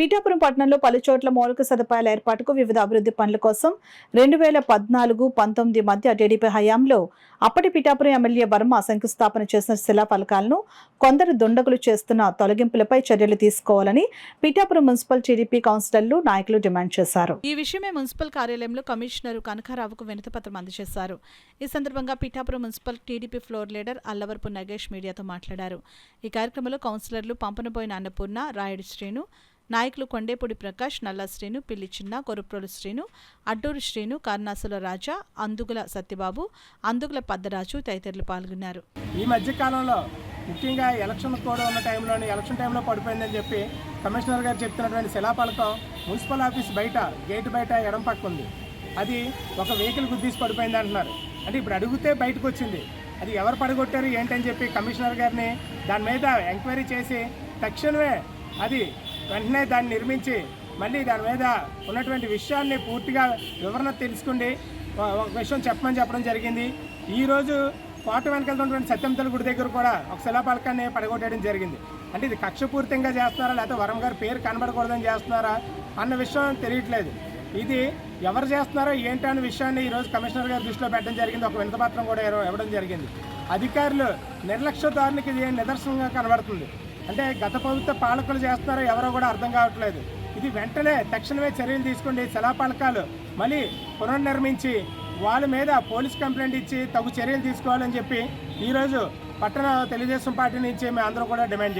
పీఠాపురం పట్టణంలో పలు చోట్ల మౌలిక సదుపాయాల ఏర్పాటుకు వివిధ అభివృద్ధి పనుల కోసం 2014-19 మధ్య టీడీపీ హయాంలో అప్పటి పీఠాపురం ఎమ్మెల్యే వర్మ శంకుస్థాపన చేసిన శిలాఫలకాలను కొందరు దుండగులు చేస్తున్న తొలగింపులపై చర్యలు తీసుకోవాలని పీఠాపురం మున్సిపల్ టీడీపీ కౌన్సిలర్లు నాయకులు డిమాండ్ చేశారు. ఈ విషయమే మున్సిపల్ కార్యాలయంలో కమిషనర్ కనకారావుకు వినతిపత్రం అందజేశారు. ఈ సందర్భంగా Pithapuram municipal TDP floor leader Allavarapu Nagesh మీడియాతో మాట్లాడారు. ఈ కార్యక్రమంలో కౌన్సిలర్లు పంపనబోయిన అన్నపూర్ణ, రాయుడి శ్రీను, నాయకులు కొండేపూడి ప్రకాష్, నల్ల శ్రీను, పిల్లి చిన్న, కొరుప్రోలు శ్రీను, అడ్డూరు శ్రీను, కార్నాసుల రాజా, అందుగుల సత్యబాబు, అందుగుల పద్దరాజు తదితరులు పాల్గొన్నారు. ఈ మధ్య కాలంలో ముఖ్యంగా ఎలక్షన్ కూడా ఉన్న ఎలక్షన్ టైంలో పడిపోయిందని చెప్పి కమిషనర్ గారు చెప్తున్నటువంటి శిలాఫలకం మున్సిపల్ ఆఫీస్ బయట గేట్ బయట ఎడం పక్క ఉంది. అది ఒక వెహికల్ గుద్దీసి పడిపోయింది అంటున్నారు. అంటే ఇప్పుడు అడిగితే బయటకు వచ్చింది. అది ఎవరు పడగొట్టారు ఏంటని చెప్పి కమిషనర్ గారిని దాని మీద ఎంక్వైరీ చేసి తక్షణమే అది వెంటనే దాన్ని నిర్మించి మళ్ళీ దాని మీద ఉన్నటువంటి విషయాన్ని పూర్తిగా వివరణ తెలుసుకుండి ఒక విషయం చెప్పడం జరిగింది. ఈరోజు కోట వెనకాల ఉన్నటువంటి సత్యంతల గుడి దగ్గర కూడా ఒక శిలాఫలకాన్ని పడగొట్టడం జరిగింది. అంటే ఇది కక్షపూరితంగా చేస్తున్నారా లేకపోతే వరం గారి పేరు కనబడకూడదని చేస్తున్నారా అన్న విషయం తెలియట్లేదు. ఇది ఎవరు చేస్తున్నారో ఏంటి అనే విషయాన్ని ఈరోజు కమిషనర్ గారి దృష్టిలో పెట్టడం జరిగింది. ఒక వినతిపత్రం కూడా ఇవ్వడం జరిగింది. అధికారులు నిర్లక్ష్య ధోరణికి ఇది నిదర్శనంగా కనబడుతుంది. అంటే గత ప్రభుత్వ పాలకులు చేస్తున్నారో ఎవరో కూడా అర్థం కావట్లేదు. ఇది వెంటనే తక్షణమే చర్యలు తీసుకోండి. శిలాఫలకాలు మళ్ళీ పునర్నిర్మించి వాళ్ళ మీద పోలీస్ కంప్లైంట్ ఇచ్చి తగు చర్యలు తీసుకోవాలని చెప్పి ఈరోజు పట్టణ తెలుగుదేశం పార్టీ నుంచి మేము అందరూ కూడా డిమాండ్ చేస్తున్నాం.